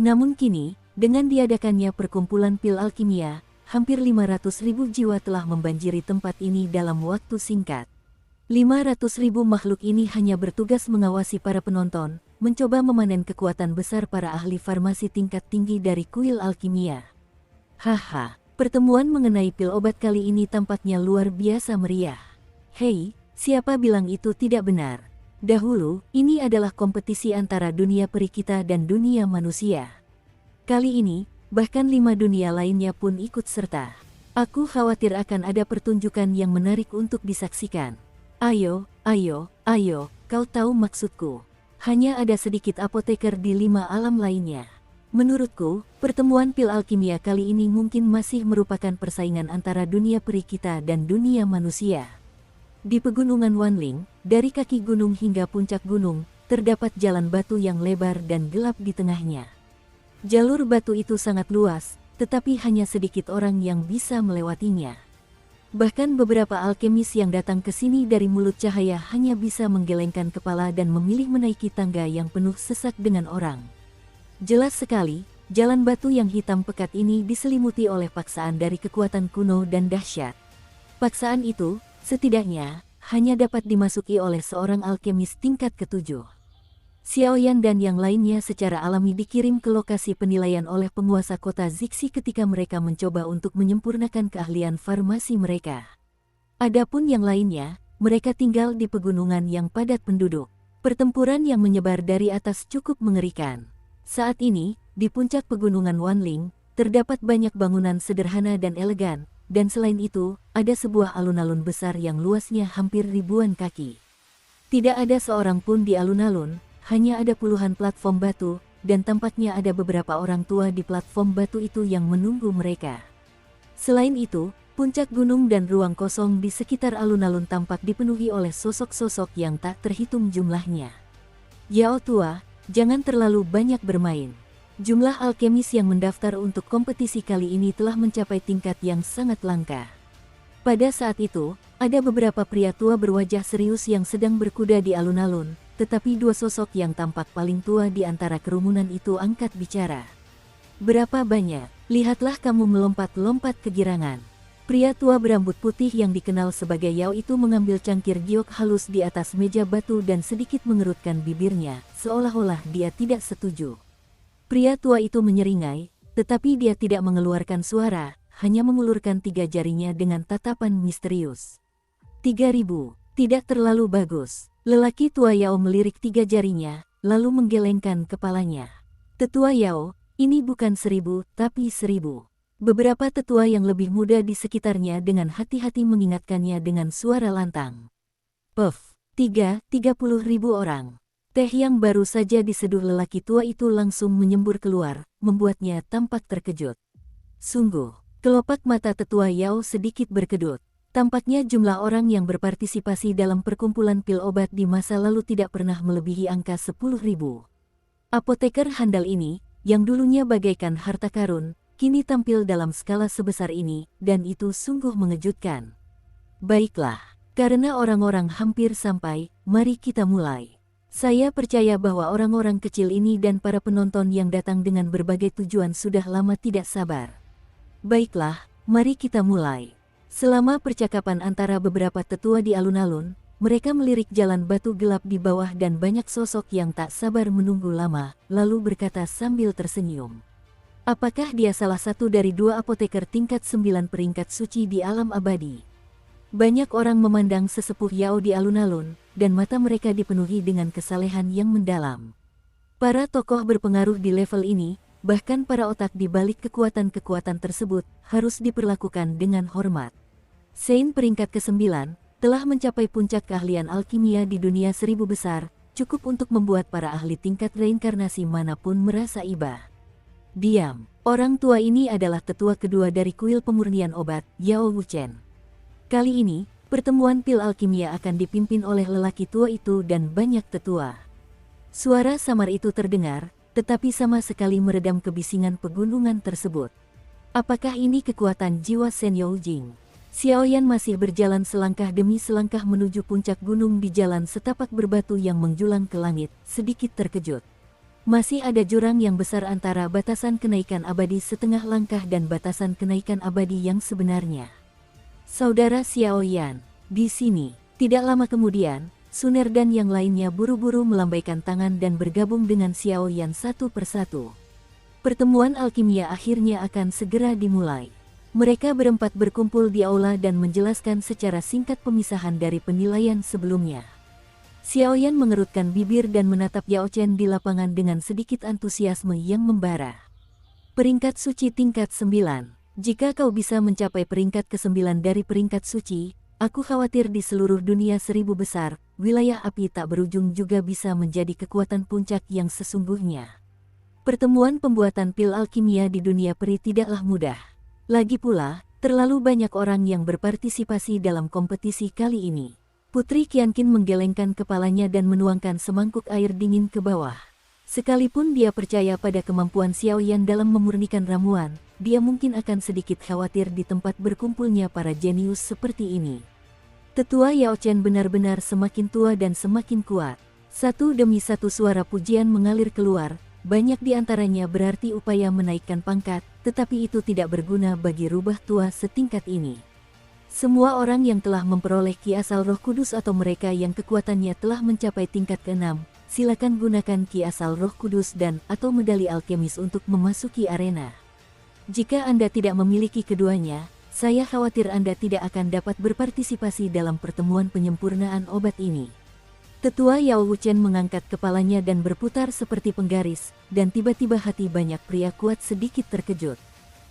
Namun kini, dengan diadakannya perkumpulan pil alkimia, hampir 500.000 jiwa telah membanjiri tempat ini dalam waktu singkat. 500.000 makhluk ini hanya bertugas mengawasi para penonton, mencoba memanen kekuatan besar para ahli farmasi tingkat tinggi dari kuil alkimia. Haha, pertemuan mengenai pil obat kali ini tampaknya luar biasa meriah. Hei, siapa bilang itu tidak benar? Dahulu, ini adalah kompetisi antara dunia peri kita dan dunia manusia. Kali ini, bahkan 5 dunia lainnya pun ikut serta. Aku khawatir akan ada pertunjukan yang menarik untuk disaksikan. Ayo, kau tahu maksudku. Hanya ada sedikit apoteker di 5 alam lainnya. Menurutku, pertemuan pil alkimia kali ini mungkin masih merupakan persaingan antara dunia peri kita dan dunia manusia. Di pegunungan Wanling, dari kaki gunung hingga puncak gunung, terdapat jalan batu yang lebar dan gelap di tengahnya. Jalur batu itu sangat luas, tetapi hanya sedikit orang yang bisa melewatinya. Bahkan beberapa alkemis yang datang ke sini dari mulut cahaya hanya bisa menggelengkan kepala dan memilih menaiki tangga yang penuh sesak dengan orang. Jelas sekali, jalan batu yang hitam pekat ini diselimuti oleh paksaan dari kekuatan kuno dan dahsyat. Paksaan itu, setidaknya, hanya dapat dimasuki oleh seorang alkemis tingkat ke-7. Xiaoyan dan yang lainnya secara alami dikirim ke lokasi penilaian oleh penguasa kota Zixi ketika mereka mencoba untuk menyempurnakan keahlian farmasi mereka. Adapun yang lainnya, mereka tinggal di pegunungan yang padat penduduk. Pertempuran yang menyebar dari atas cukup mengerikan. Saat ini, di puncak pegunungan Wanling, terdapat banyak bangunan sederhana dan elegan, dan selain itu, ada sebuah alun-alun besar yang luasnya hampir ribuan kaki. Tidak ada seorang pun di alun-alun, hanya ada puluhan platform batu, dan tampaknya ada beberapa orang tua di platform batu itu yang menunggu mereka. Selain itu, puncak gunung dan ruang kosong di sekitar alun-alun tampak dipenuhi oleh sosok-sosok yang tak terhitung jumlahnya. Yao tua, jangan terlalu banyak bermain. Jumlah alkemis yang mendaftar untuk kompetisi kali ini telah mencapai tingkat yang sangat langka. Pada saat itu, ada beberapa pria tua berwajah serius yang sedang berkuda di alun-alun, tetapi 2 sosok yang tampak paling tua di antara kerumunan itu angkat bicara. Berapa banyak? Lihatlah kamu melompat-lompat kegirangan. Pria tua berambut putih yang dikenal sebagai Yao itu mengambil cangkir giok halus di atas meja batu dan sedikit mengerutkan bibirnya, seolah-olah dia tidak setuju. Pria tua itu menyeringai, tetapi dia tidak mengeluarkan suara, hanya mengulurkan 3 jarinya dengan tatapan misterius. 3.000, tidak terlalu bagus. Lelaki tua Yao melirik 3 jarinya, lalu menggelengkan kepalanya. Tetua Yao, ini bukan 1000, tapi 1000. Beberapa tetua yang lebih muda di sekitarnya dengan hati-hati mengingatkannya dengan suara lantang. Puff, 30.000 orang. Teh yang baru saja diseduh lelaki tua itu langsung menyembur keluar, membuatnya tampak terkejut. Sungguh, kelopak mata tetua Yao sedikit berkedut. Tampaknya jumlah orang yang berpartisipasi dalam perkumpulan pil obat di masa lalu tidak pernah melebihi angka 10.000. Apoteker handal ini, yang dulunya bagaikan harta karun, kini tampil dalam skala sebesar ini, dan itu sungguh mengejutkan. Baiklah, karena orang-orang hampir sampai, mari kita mulai. Saya percaya bahwa orang-orang kecil ini dan para penonton yang datang dengan berbagai tujuan sudah lama tidak sabar. Baiklah, mari kita mulai. Selama percakapan antara beberapa tetua di alun-alun, mereka melirik jalan batu gelap di bawah dan banyak sosok yang tak sabar menunggu lama, lalu berkata sambil tersenyum. Apakah dia salah satu dari 2 apoteker tingkat 9 peringkat suci di alam abadi? Banyak orang memandang sesepuh Yao di alun-alun, dan mata mereka dipenuhi dengan kesalehan yang mendalam. Para tokoh berpengaruh di level ini, bahkan para otak di balik kekuatan-kekuatan tersebut, harus diperlakukan dengan hormat. Sein peringkat ke-9, telah mencapai puncak keahlian alkimia di dunia 1000 besar, cukup untuk membuat para ahli tingkat reinkarnasi manapun merasa iba. Diam, orang tua ini adalah tetua kedua dari kuil pemurnian obat, Yao Wuchen. Kali ini, pertemuan pil alkimia akan dipimpin oleh lelaki tua itu dan banyak tetua. Suara samar itu terdengar, tetapi sama sekali meredam kebisingan pegunungan tersebut. Apakah ini kekuatan jiwa Shen Youjing? Xiaoyan masih berjalan selangkah demi selangkah menuju puncak gunung di jalan setapak berbatu yang menjulang ke langit, sedikit terkejut. Masih ada jurang yang besar antara batasan kenaikan abadi setengah langkah dan batasan kenaikan abadi yang sebenarnya. Saudara Xiaoyan, di sini. Tidak lama kemudian, Suner dan yang lainnya buru-buru melambaikan tangan dan bergabung dengan Xiao Yan satu persatu. Pertemuan alkimia akhirnya akan segera dimulai. Mereka berempat berkumpul di aula dan menjelaskan secara singkat pemisahan dari penilaian sebelumnya. Xiao Yan mengerutkan bibir dan menatap Yao Chen di lapangan dengan sedikit antusiasme yang membara. Peringkat suci tingkat 9. Jika kau bisa mencapai peringkat ke-9 dari peringkat suci, aku khawatir di seluruh dunia 1000 besar, wilayah api tak berujung juga bisa menjadi kekuatan puncak yang sesungguhnya. Pertemuan pembuatan pil alkimia di dunia peri tidaklah mudah. Lagi pula, terlalu banyak orang yang berpartisipasi dalam kompetisi kali ini. Putri Qianqin menggelengkan kepalanya dan menuangkan semangkuk air dingin ke bawah. Sekalipun dia percaya pada kemampuan Xiao Yan dalam memurnikan ramuan, dia mungkin akan sedikit khawatir di tempat berkumpulnya para jenius seperti ini. Tetua Yao Chen benar-benar semakin tua dan semakin kuat. Satu demi satu suara pujian mengalir keluar, banyak di antaranya berarti upaya menaikkan pangkat, tetapi itu tidak berguna bagi rubah tua setingkat ini. Semua orang yang telah memperoleh Ki Asal Roh Kudus atau mereka yang kekuatannya telah mencapai tingkat ke-6, silakan gunakan Ki Asal Roh Kudus dan atau medali alkemis untuk memasuki arena. Jika Anda tidak memiliki keduanya, saya khawatir Anda tidak akan dapat berpartisipasi dalam pertemuan penyempurnaan obat ini. Tetua Yao Wuchen mengangkat kepalanya dan berputar seperti penggaris, dan tiba-tiba hati banyak pria kuat sedikit terkejut.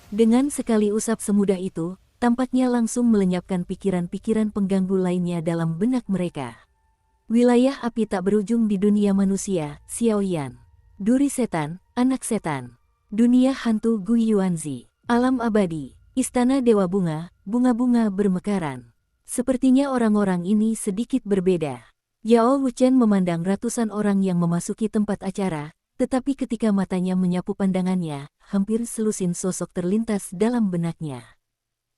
Dengan sekali usap semudah itu, tampaknya langsung melenyapkan pikiran-pikiran pengganggu lainnya dalam benak mereka. Wilayah api tak berujung di dunia manusia, Xiao Yan. Duri setan, anak setan. Dunia hantu Gui Yuanzi. Alam abadi, istana dewa bunga, bunga-bunga bermekaran. Sepertinya orang-orang ini sedikit berbeda. Yao Wuchen memandang ratusan orang yang memasuki tempat acara, tetapi ketika matanya menyapu pandangannya, hampir selusin sosok terlintas dalam benaknya.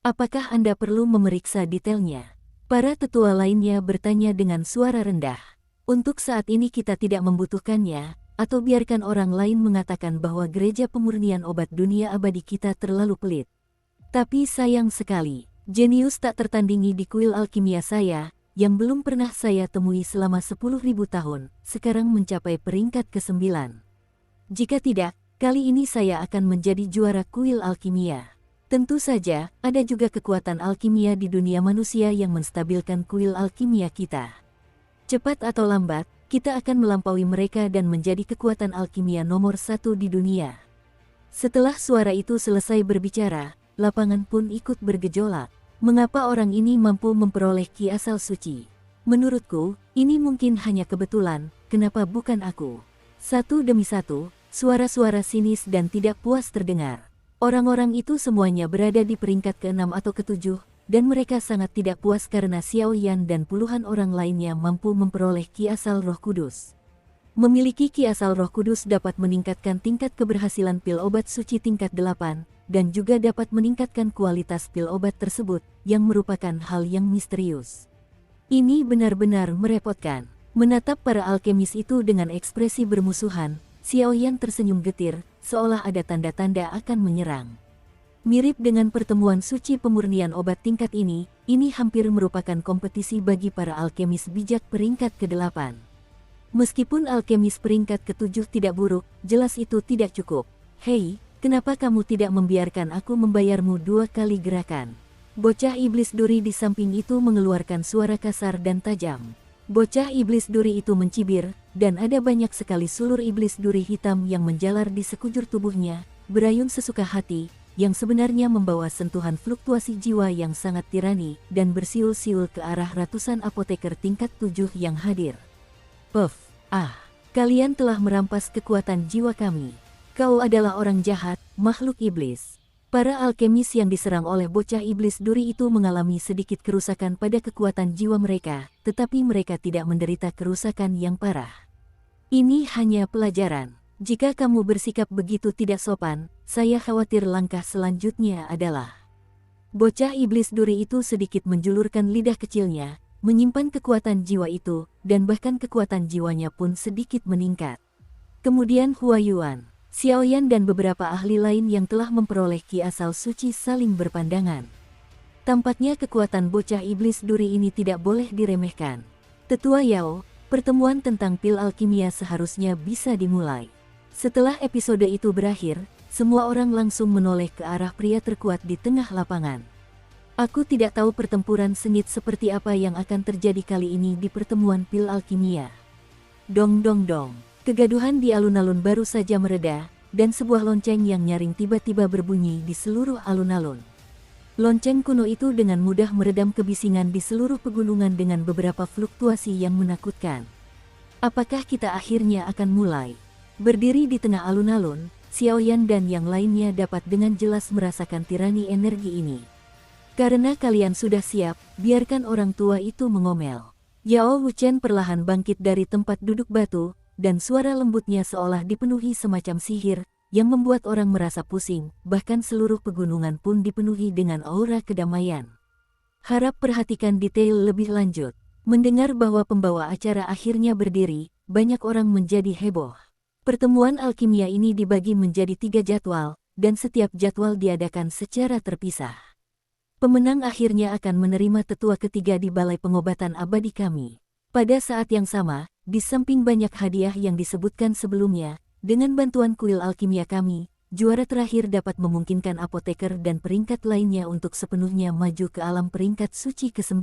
Apakah Anda perlu memeriksa detailnya? Para tetua lainnya bertanya dengan suara rendah. Untuk saat ini kita tidak membutuhkannya, atau biarkan orang lain mengatakan bahwa gereja pemurnian obat dunia abadi kita terlalu pelit. Tapi sayang sekali, jenius tak tertandingi di kuil alkimia saya, yang belum pernah saya temui selama 10.000 tahun, sekarang mencapai peringkat ke-9. Jika tidak, kali ini saya akan menjadi juara kuil alkimia. Tentu saja, ada juga kekuatan alkimia di dunia manusia yang menstabilkan kuil alkimia kita. Cepat atau lambat, kita akan melampaui mereka dan menjadi kekuatan alkimia nomor 1 di dunia. Setelah suara itu selesai berbicara, lapangan pun ikut bergejolak. Mengapa orang ini mampu memperoleh ki asal suci? Menurutku, ini mungkin hanya kebetulan, kenapa bukan aku? Satu demi satu, suara-suara sinis dan tidak puas terdengar. Orang-orang itu semuanya berada di peringkat ke-6 atau ke-7, dan mereka sangat tidak puas karena Xiao Yan dan puluhan orang lainnya mampu memperoleh Ki Asal Roh Kudus. Memiliki Ki Asal Roh Kudus dapat meningkatkan tingkat keberhasilan pil obat suci tingkat 8, dan juga dapat meningkatkan kualitas pil obat tersebut, yang merupakan hal yang misterius. Ini benar-benar merepotkan. Menatap para alkemis itu dengan ekspresi bermusuhan, Xiao Yan tersenyum getir, seolah ada tanda-tanda akan menyerang. Mirip dengan pertemuan suci pemurnian obat tingkat ini hampir merupakan kompetisi bagi para alkemis bijak peringkat ke-8. Meskipun alkemis peringkat ke-7 tidak buruk, jelas itu tidak cukup. Hei, kenapa kamu tidak membiarkan aku membayarmu 2 kali gerakan? Bocah iblis duri di samping itu mengeluarkan suara kasar dan tajam. Bocah iblis duri itu mencibir, dan ada banyak sekali sulur iblis duri hitam yang menjalar di sekujur tubuhnya, berayun sesuka hati, yang sebenarnya membawa sentuhan fluktuasi jiwa yang sangat tirani, dan bersiul-siul ke arah ratusan apoteker tingkat 7 yang hadir. Puff, kalian telah merampas kekuatan jiwa kami. Kau adalah orang jahat, makhluk iblis. Para alkemis yang diserang oleh bocah iblis duri itu mengalami sedikit kerusakan pada kekuatan jiwa mereka, tetapi mereka tidak menderita kerusakan yang parah. Ini hanya pelajaran. Jika kamu bersikap begitu tidak sopan, saya khawatir langkah selanjutnya adalah... Bocah iblis duri itu sedikit menjulurkan lidah kecilnya, menyimpan kekuatan jiwa itu, dan bahkan kekuatan jiwanya pun sedikit meningkat. Kemudian Hua Yuan, Xiao Yan dan beberapa ahli lain yang telah memperoleh ki asal suci saling berpandangan. Tampaknya kekuatan bocah iblis duri ini tidak boleh diremehkan. Tetua Yao, pertemuan tentang pil alkimia seharusnya bisa dimulai. Setelah episode itu berakhir, semua orang langsung menoleh ke arah pria terkuat di tengah lapangan. Aku tidak tahu pertempuran sengit seperti apa yang akan terjadi kali ini di pertemuan pil alkimia. Dong dong dong. Kegaduhan di alun-alun baru saja mereda, dan sebuah lonceng yang nyaring tiba-tiba berbunyi di seluruh alun-alun. Lonceng kuno itu dengan mudah meredam kebisingan di seluruh pegunungan dengan beberapa fluktuasi yang menakutkan. Apakah kita akhirnya akan mulai? Berdiri di tengah alun-alun, Xiaoyan dan yang lainnya dapat dengan jelas merasakan tirani energi ini. Karena kalian sudah siap, biarkan orang tua itu mengomel. Yao Wuchen perlahan bangkit dari tempat duduk batu, dan suara lembutnya seolah dipenuhi semacam sihir, yang membuat orang merasa pusing, bahkan seluruh pegunungan pun dipenuhi dengan aura kedamaian. Harap perhatikan detail lebih lanjut. Mendengar bahwa pembawa acara akhirnya berdiri, banyak orang menjadi heboh. Pertemuan alkimia ini dibagi menjadi 3 jadwal, dan setiap jadwal diadakan secara terpisah. Pemenang akhirnya akan menerima tetua ketiga di balai pengobatan abadi kami. Pada saat yang sama, di samping banyak hadiah yang disebutkan sebelumnya, dengan bantuan kuil alkimia kami, juara terakhir dapat memungkinkan apoteker dan peringkat lainnya untuk sepenuhnya maju ke alam peringkat suci ke-9.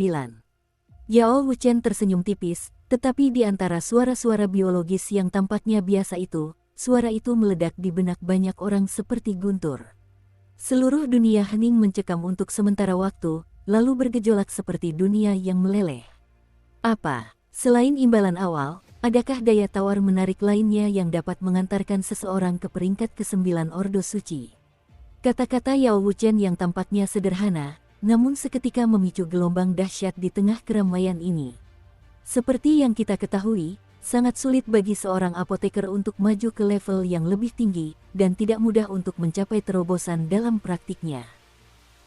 Yao Wuchen tersenyum tipis, tetapi di antara suara-suara biologis yang tampaknya biasa itu, suara itu meledak di benak banyak orang seperti guntur. Seluruh dunia hening mencekam untuk sementara waktu, lalu bergejolak seperti dunia yang meleleh. Apa? Selain imbalan awal, adakah daya tawar menarik lainnya yang dapat mengantarkan seseorang ke peringkat ke-9 Ordo Suci? Kata-kata Yao Wuchen yang tampaknya sederhana, namun seketika memicu gelombang dahsyat di tengah keramaian ini. Seperti yang kita ketahui, sangat sulit bagi seorang apoteker untuk maju ke level yang lebih tinggi, dan tidak mudah untuk mencapai terobosan dalam praktiknya.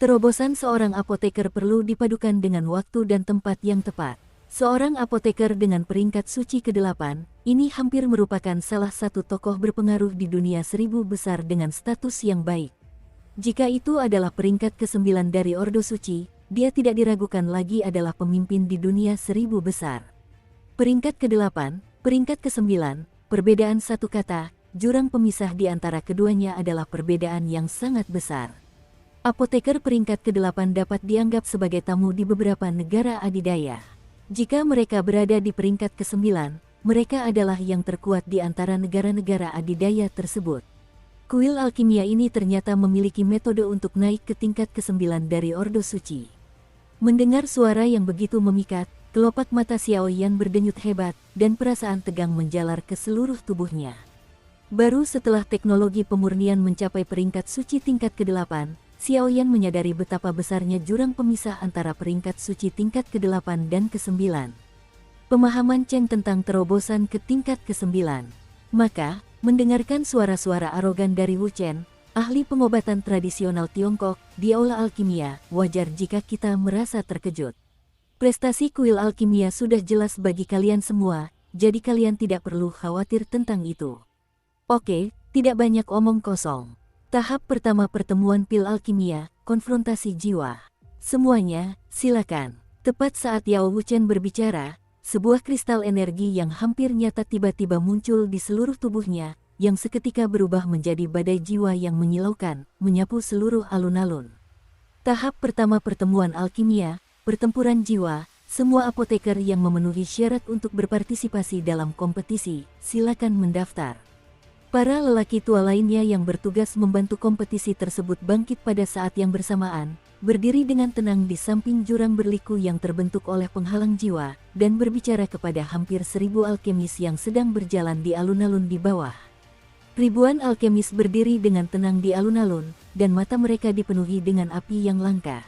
Terobosan seorang apoteker perlu dipadukan dengan waktu dan tempat yang tepat. Seorang apoteker dengan peringkat suci ke-8, ini hampir merupakan salah satu tokoh berpengaruh di dunia 1000 besar dengan status yang baik. Jika itu adalah peringkat ke-9 dari Ordo Suci, dia tidak diragukan lagi adalah pemimpin di dunia 1000 besar. Peringkat ke-8, peringkat ke-9, perbedaan satu kata, jurang pemisah di antara keduanya adalah perbedaan yang sangat besar. Apoteker peringkat ke-8 dapat dianggap sebagai tamu di beberapa negara adidaya. Jika mereka berada di peringkat ke-9, mereka adalah yang terkuat di antara negara-negara adidaya tersebut. Kuil alkimia ini ternyata memiliki metode untuk naik ke tingkat ke-9 dari Ordo Suci. Mendengar suara yang begitu memikat, kelopak mata Xiaoyan berdenyut hebat, dan perasaan tegang menjalar ke seluruh tubuhnya. Baru setelah teknologi pemurnian mencapai peringkat suci tingkat ke-8, Xiaoyan menyadari betapa besarnya jurang pemisah antara peringkat suci tingkat ke-8 dan ke-9. Pemahaman Cheng tentang terobosan ke tingkat ke-9. Maka, mendengarkan suara-suara arogan dari Wu Chen, ahli pengobatan tradisional Tiongkok, di aula alkimia, wajar jika kita merasa terkejut. Prestasi kuil alkimia sudah jelas bagi kalian semua, jadi kalian tidak perlu khawatir tentang itu. Oke, tidak banyak omong kosong. Tahap pertama pertemuan pil alkimia, konfrontasi jiwa. Semuanya, silakan. Tepat saat Yao Wuchen berbicara, sebuah kristal energi yang hampir nyata tiba-tiba muncul di seluruh tubuhnya, yang seketika berubah menjadi badai jiwa yang menyilaukan, menyapu seluruh alun-alun. Tahap pertama pertemuan alkimia, pertempuran jiwa, semua apoteker yang memenuhi syarat untuk berpartisipasi dalam kompetisi, silakan mendaftar. Para lelaki tua lainnya yang bertugas membantu kompetisi tersebut bangkit pada saat yang bersamaan, berdiri dengan tenang di samping jurang berliku yang terbentuk oleh penghalang jiwa, dan berbicara kepada hampir 1000 alkemis yang sedang berjalan di alun-alun di bawah. Ribuan alkemis berdiri dengan tenang di alun-alun, dan mata mereka dipenuhi dengan api yang langka.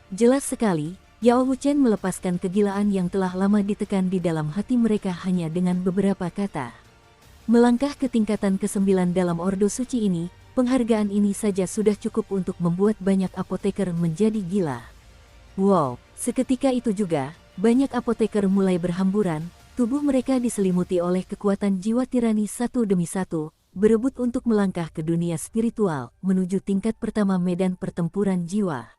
Jelas sekali, Yao Wuchen melepaskan kegilaan yang telah lama ditekan di dalam hati mereka hanya dengan beberapa kata. Melangkah ke tingkatan ke-9 dalam Ordo Suci ini, penghargaan ini saja sudah cukup untuk membuat banyak apoteker menjadi gila. Wow, seketika itu juga, banyak apoteker mulai berhamburan, tubuh mereka diselimuti oleh kekuatan jiwa tirani satu demi satu, berebut untuk melangkah ke dunia spiritual, menuju tingkat pertama medan pertempuran jiwa.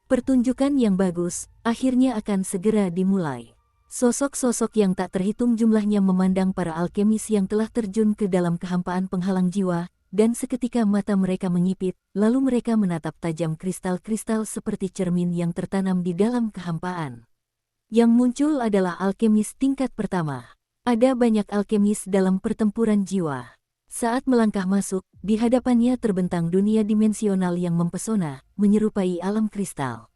Pertunjukan yang bagus, akhirnya akan segera dimulai. Sosok-sosok yang tak terhitung jumlahnya memandang para alkemis yang telah terjun ke dalam kehampaan penghalang jiwa, dan seketika mata mereka menyipit, lalu mereka menatap tajam kristal-kristal seperti cermin yang tertanam di dalam kehampaan. Yang muncul adalah alkemis tingkat pertama. Ada banyak alkemis dalam pertempuran jiwa. Saat melangkah masuk, di hadapannya terbentang dunia dimensional yang mempesona, menyerupai alam kristal.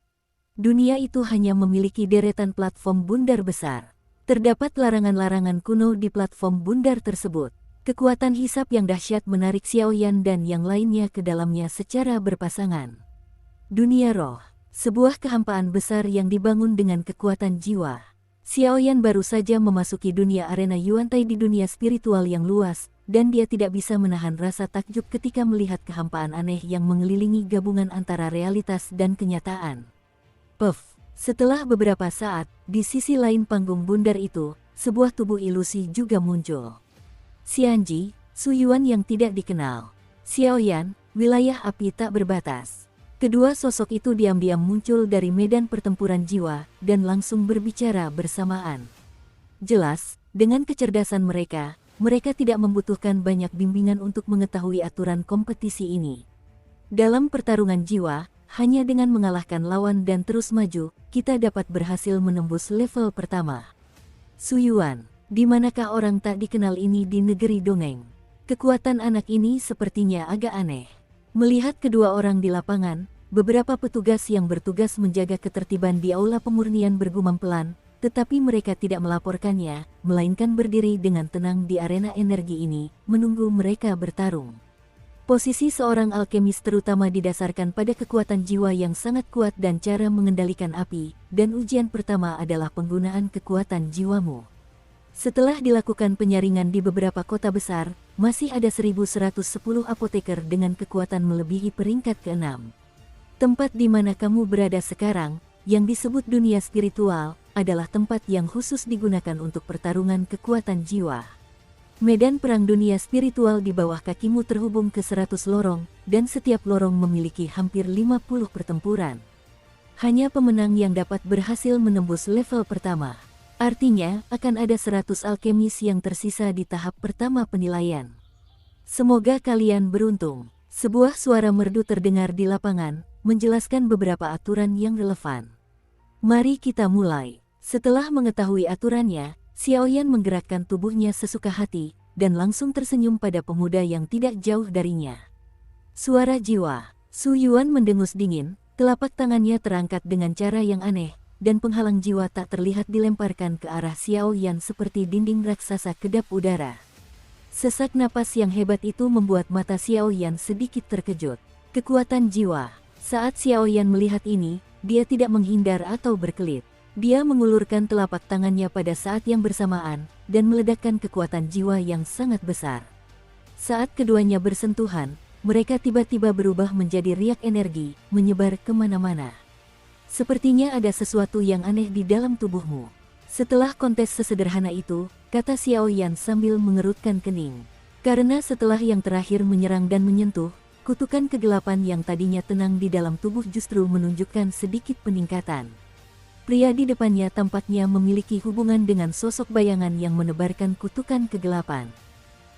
Dunia itu hanya memiliki deretan platform bundar besar. Terdapat larangan-larangan kuno di platform bundar tersebut. Kekuatan hisap yang dahsyat menarik Xiaoyan dan yang lainnya ke dalamnya secara berpasangan. Dunia roh, sebuah kehampaan besar yang dibangun dengan kekuatan jiwa. Xiaoyan baru saja memasuki dunia arena Yuantai di dunia spiritual yang luas, dan dia tidak bisa menahan rasa takjub ketika melihat kehampaan aneh yang mengelilingi gabungan antara realitas dan kenyataan. Puff, setelah beberapa saat, di sisi lain panggung bundar itu, sebuah tubuh ilusi juga muncul. Xianji, Suyuan yang tidak dikenal. Xiaoyan, wilayah api tak berbatas. Kedua sosok itu diam-diam muncul dari medan pertempuran jiwa, dan langsung berbicara bersamaan. Jelas, dengan kecerdasan mereka tidak membutuhkan banyak bimbingan untuk mengetahui aturan kompetisi ini. Dalam pertarungan jiwa, hanya dengan mengalahkan lawan dan terus maju, kita dapat berhasil menembus level pertama. Suyuan, di manakah orang tak dikenal ini di negeri dongeng? Kekuatan anak ini sepertinya agak aneh. Melihat kedua orang di lapangan, beberapa petugas yang bertugas menjaga ketertiban di aula pemurnian bergumam pelan, tetapi mereka tidak melaporkannya, melainkan berdiri dengan tenang di arena energi ini, menunggu mereka bertarung. Posisi seorang alkemis terutama didasarkan pada kekuatan jiwa yang sangat kuat dan cara mengendalikan api, dan ujian pertama adalah penggunaan kekuatan jiwamu. Setelah dilakukan penyaringan di beberapa kota besar, masih ada 1110 apoteker dengan kekuatan melebihi peringkat ke-6. Tempat di mana kamu berada sekarang, yang disebut dunia spiritual, adalah tempat yang khusus digunakan untuk pertarungan kekuatan jiwa. Medan perang dunia spiritual di bawah kakimu terhubung ke 100 lorong, dan setiap lorong memiliki hampir 50 pertempuran. Hanya pemenang yang dapat berhasil menembus level pertama. Artinya, akan ada 100 alkemis yang tersisa di tahap pertama penilaian. Semoga kalian beruntung. Sebuah suara merdu terdengar di lapangan, menjelaskan beberapa aturan yang relevan. Mari kita mulai. Setelah mengetahui aturannya, Xiaoyan menggerakkan tubuhnya sesuka hati, dan langsung tersenyum pada pemuda yang tidak jauh darinya. Suara jiwa. Suyuan mendengus dingin, telapak tangannya terangkat dengan cara yang aneh, dan penghalang jiwa tak terlihat dilemparkan ke arah Xiaoyan seperti dinding raksasa kedap udara. Sesak napas yang hebat itu membuat mata Xiaoyan sedikit terkejut. Kekuatan jiwa. Saat Xiaoyan melihat ini, dia tidak menghindar atau berkelit. Dia mengulurkan telapak tangannya pada saat yang bersamaan, dan meledakkan kekuatan jiwa yang sangat besar. Saat keduanya bersentuhan, mereka tiba-tiba berubah menjadi riak energi, menyebar kemana-mana. Sepertinya ada sesuatu yang aneh di dalam tubuhmu. Setelah kontes sesederhana itu, kata Xiaoyan sambil mengerutkan kening. Karena setelah yang terakhir menyerang dan menyentuh, kutukan kegelapan yang tadinya tenang di dalam tubuh justru menunjukkan sedikit peningkatan. Pria di depannya tampaknya memiliki hubungan dengan sosok bayangan yang menebarkan kutukan kegelapan.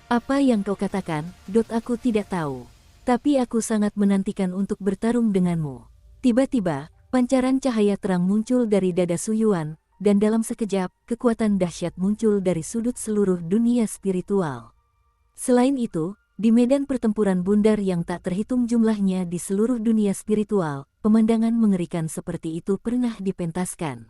Apa yang kau katakan, Aku tidak tahu. Tapi aku sangat menantikan untuk bertarung denganmu. Tiba-tiba, pancaran cahaya terang muncul dari dada Suyuan, dan dalam sekejap, kekuatan dahsyat muncul dari sudut seluruh dunia spiritual. Selain itu, di medan pertempuran bundar yang tak terhitung jumlahnya di seluruh dunia spiritual, pemandangan mengerikan seperti itu pernah dipentaskan.